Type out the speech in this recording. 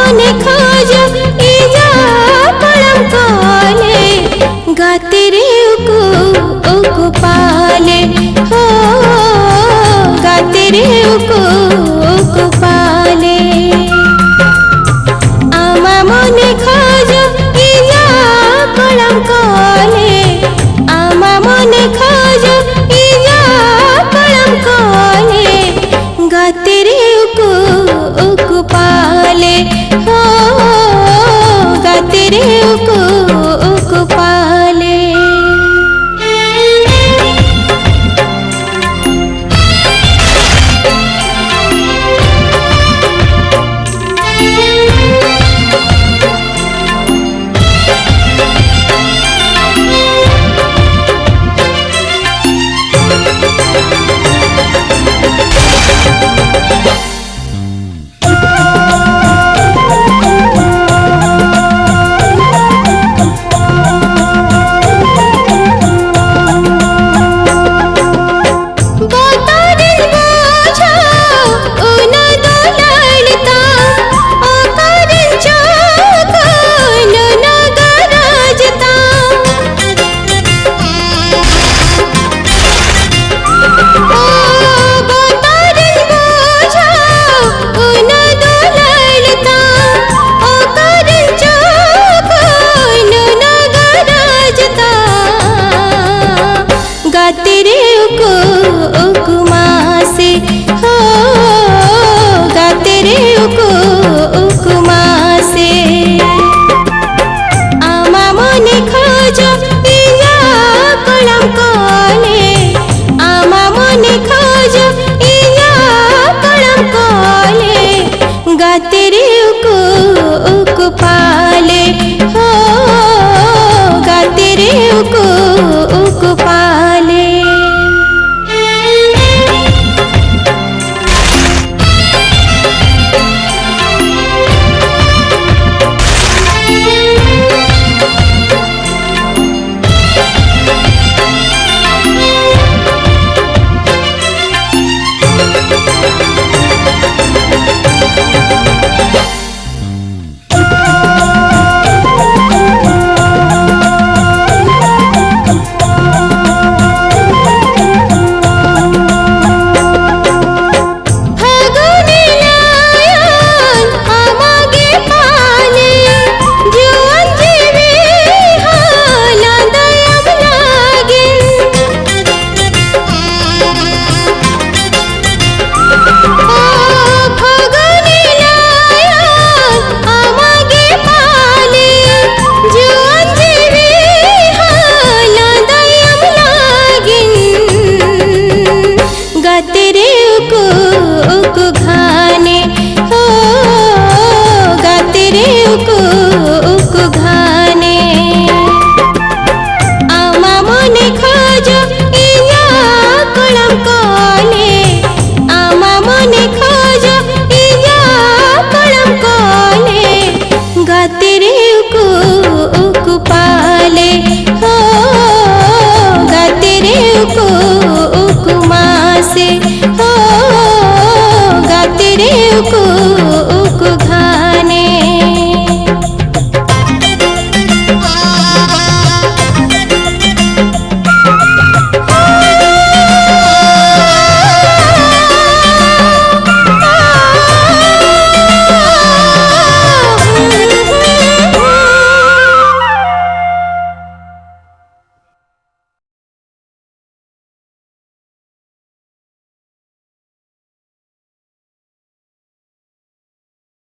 मने खोज इजा कलम काले गाते रे उकु पाले हो गाते रे उकु पाले आमा मने खोज इजा कलम काले आमा मने खोज इजा कलम काले गाते रे उकु पाले हो गाते रे उकु पाले गाते रे उकु मासे हो गाते रे उकु मासे आमा मने खोज इजा कलम काले आमा मने खोज इजा कलम काले गाते रे उकु पाले हो गाते रे उकु पाले।